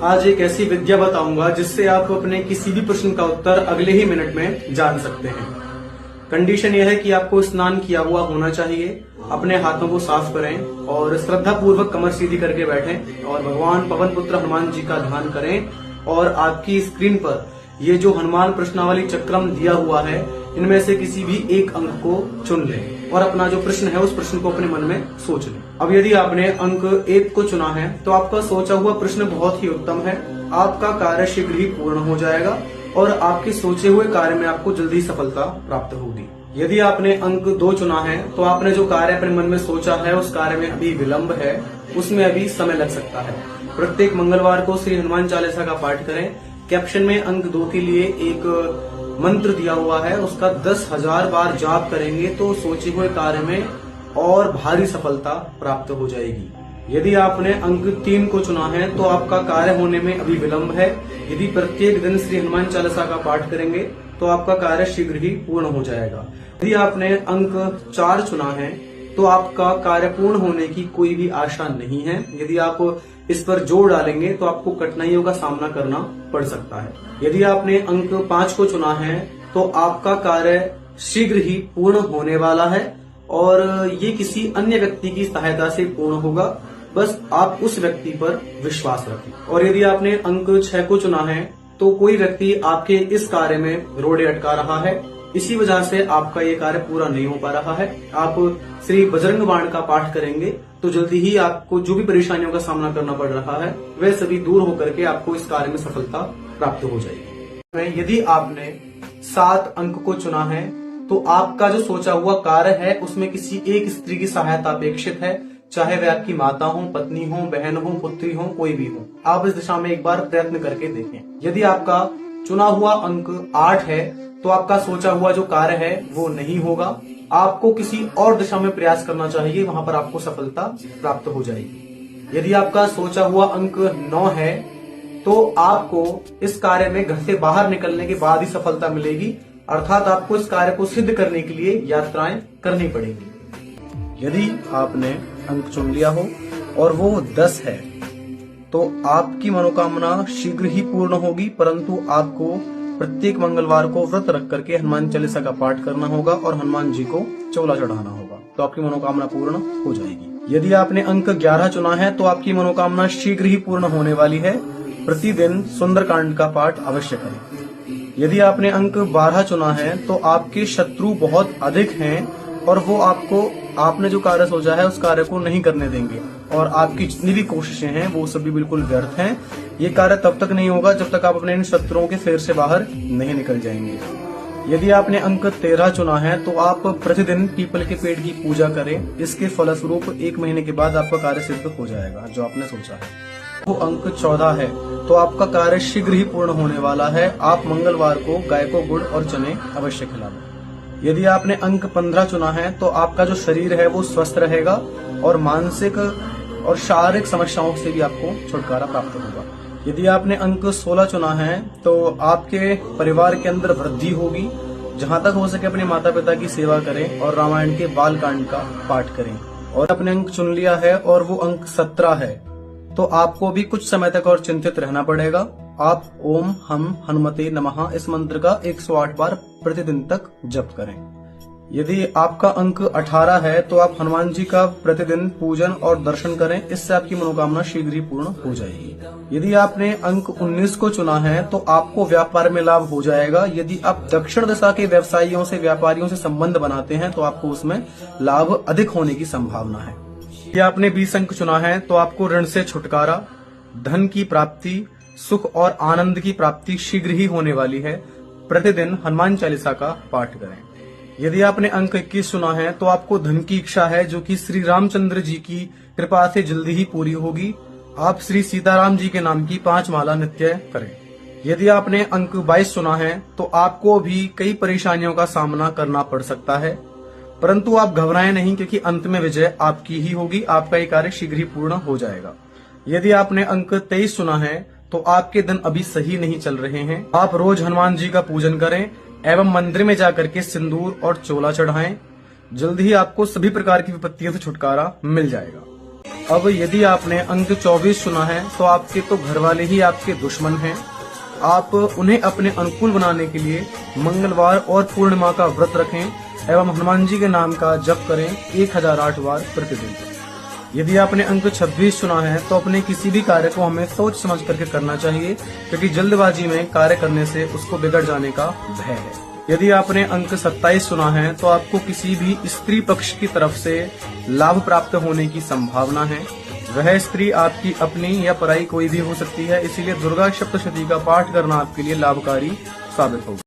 आज एक ऐसी विद्या बताऊंगा जिससे आप अपने किसी भी प्रश्न का उत्तर अगले ही मिनट में जान सकते हैं। कंडीशन यह है कि आपको स्नान किया हुआ होना चाहिए, अपने हाथों को साफ करें और श्रद्धा पूर्वक कमर सीधी करके बैठें और भगवान पवन पुत्र हनुमान जी का ध्यान करें। और आपकी स्क्रीन पर ये जो हनुमान प्रश्नावली चक्रम दिया हुआ है, इनमें से किसी भी एक अंक को चुन लें और अपना जो प्रश्न है उस प्रश्न को अपने मन में सोच लें। अब यदि आपने अंक 1 को चुना है तो आपका सोचा हुआ प्रश्न बहुत ही उत्तम है। आपका कार्य शीघ्र ही पूर्ण हो जाएगा और आपके सोचे हुए कार्य में आपको जल्दी सफलता प्राप्त होगी। यदि आपने अंक 2 चुना है तो आपने जो कार्य अपने मन में सोचा है उस कार्य में अभी विलंब है, उसमें अभी समय लग सकता है। प्रत्येक मंगलवार को श्री हनुमान चालीसा का पाठ करें। कैप्शन में अंक 2 के लिए एक मंत्र दिया हुआ है, उसका 10,000 बार जाप करेंगे तो सोचे हुए कार्य में और भारी सफलता प्राप्त हो जाएगी। यदि आपने अंक 3 को चुना है तो आपका कार्य होने में अभी विलंब है। यदि प्रत्येक दिन श्री हनुमान चालीसा का पाठ करेंगे तो आपका कार्य शीघ्र ही पूर्ण हो जाएगा। यदि आपने अंक 4 चुना है तो आपका कार्य पूर्ण होने की कोई भी आशा नहीं है। यदि आप इस पर जोर डालेंगे तो आपको कठिनाइयों का सामना करना पड़ सकता है। यदि आपने अंक 5 को चुना है तो आपका कार्य शीघ्र ही पूर्ण होने वाला है और ये किसी अन्य व्यक्ति की सहायता से पूर्ण होगा। बस आप उस व्यक्ति पर विश्वास रखें। और यदि आपने अंक 6 को चुना है तो कोई व्यक्ति आपके इस कार्य में रोड़े अटका रहा है, इसी वजह से आपका ये कार्य पूरा नहीं हो पा रहा है। आप श्री बजरंग बाण का पाठ करेंगे तो जल्दी ही आपको जो भी परेशानियों का सामना करना पड़ रहा है वह सभी दूर होकर के आपको इस कार्य में सफलता प्राप्त हो जाएगी। यदि आपने 7 अंक को चुना है तो आपका जो सोचा हुआ कार्य है उसमें किसी एक स्त्री की सहायता अपेक्षित है, चाहे वह आपकी माता हो, पत्नी हो, बहन हो, पुत्री हो, कोई भी हो। आप इस दिशा में एक बार प्रयत्न करके देखें। यदि आपका चुना हुआ अंक 8 है तो आपका सोचा हुआ जो कार्य है वो नहीं होगा। आपको किसी और दिशा में प्रयास करना चाहिए, वहां पर आपको सफलता प्राप्त हो जाएगी। यदि आपका सोचा हुआ अंक 9 है तो आपको इस कार्य में घर से बाहर निकलने के बाद ही सफलता मिलेगी, अर्थात आपको इस कार्य को सिद्ध करने के लिए यात्राएं करनी पड़ेंगी। यदि आपने अंक चुन लिया हो और वो 10 है तो आपकी मनोकामना शीघ्र ही पूर्ण होगी, परंतु आपको प्रत्येक मंगलवार को व्रत रख करके हनुमान चालीसा का पाठ करना होगा और हनुमान जी को चौला चढ़ाना होगा, तो आपकी मनोकामना पूर्ण हो जाएगी। यदि आपने अंक 11 चुना है तो आपकी मनोकामना शीघ्र ही पूर्ण होने वाली है। प्रतिदिन सुंदरकांड का पाठ अवश्य करें। यदि आपने अंक 12 चुना है तो आपके शत्रु बहुत अधिक हैं और वो आपने जो कार्य सोचा है उस कार्य को नहीं करने देंगे और आपकी जितनी भी कोशिशें हैं वो सभी बिल्कुल व्यर्थ हैं। ये कार्य तब तक नहीं होगा जब तक आप अपने इन शत्रुओं के फेर से बाहर नहीं निकल जाएंगे। यदि आपने अंक 13 चुना है तो आप प्रतिदिन पीपल के पेड़ की पूजा करें। इसके फलस्वरूप 1 महीने के बाद आपका कार्य सिद्ध हो जाएगा जो आपने सोचा है। वो अंक 14 है तो आपका कार्य शीघ्र ही पूर्ण होने वाला है। आप मंगलवार को गाय को गुड़ और चने अवश्य खिलाएं। यदि आपने अंक 15 चुना है तो आपका जो शरीर है वो स्वस्थ रहेगा और मानसिक और शारीरिक समस्याओं से भी आपको छुटकारा प्राप्त होगा। यदि आपने अंक 16 चुना है तो आपके परिवार के अंदर वृद्धि होगी। जहां तक हो सके अपने माता पिता की सेवा करें और रामायण के बाल कांड का पाठ करें। और आपने अंक चुन लिया है और वो अंक 17 है तो आपको भी कुछ समय तक और चिंतित रहना पड़ेगा। आप ओम हम हनुमते नमः इस मंत्र का 108 बार प्रतिदिन तक जप करें। यदि आपका अंक 18 है तो आप हनुमान जी का प्रतिदिन पूजन और दर्शन करें, इससे आपकी मनोकामना शीघ्र ही पूर्ण हो जाएगी। यदि आपने अंक 19 को चुना है तो आपको व्यापार में लाभ हो जाएगा। यदि आप दक्षिण दिशा के व्यवसायियों से, व्यापारियों से संबंध बनाते हैं तो आपको उसमें लाभ अधिक होने की संभावना है। यदि आपने 20 अंक चुना है तो आपको ऋण से छुटकारा, धन की प्राप्ति, सुख और आनंद की प्राप्ति शीघ्र ही होने वाली है। प्रतिदिन हनुमान चालीसा का पाठ करें। यदि आपने अंक 21 चुना है तो आपको धन की इच्छा है जो कि श्री रामचंद्र जी की कृपा से जल्दी ही पूरी होगी। आप श्री सीताराम जी के नाम की 5 माला नित्य करें। यदि आपने अंक 22 चुना है तो आपको भी कई परेशानियों का सामना करना पड़ सकता है, परंतु आप घबराएं नहीं क्योंकि अंत में विजय आपकी ही होगी। आपका ये कार्य शीघ्र ही पूर्ण हो जाएगा। यदि आपने अंक 23 चुना है तो आपके दिन अभी सही नहीं चल रहे हैं। आप रोज हनुमान जी का पूजन करें एवं मंदिर में जाकर के सिंदूर और चोला चढ़ाएं। जल्द ही आपको सभी प्रकार की विपत्तियों से छुटकारा मिल जाएगा। अब यदि आपने अंक 24 चुना है तो आपके तो घर वाले ही आपके दुश्मन हैं। आप उन्हें अपने अनुकूल बनाने के लिए मंगलवार और पूर्णिमा का व्रत रखें एवं हनुमान जी के नाम का जप करें 1008 बार प्रतिदिन। यदि आपने अंक 26 चुना है तो अपने किसी भी कार्य को हमें सोच समझ करके करना चाहिए, क्योंकि जल्दबाजी में कार्य करने से उसको बिगड़ जाने का भय है। यदि आपने अंक 27 चुना है तो आपको किसी भी स्त्री पक्ष की तरफ से लाभ प्राप्त होने की संभावना है। वह स्त्री आपकी अपनी या पराई कोई भी हो सकती है, इसीलिए दुर्गा सप्तशती का पाठ करना आपके लिए लाभकारी साबित होगा।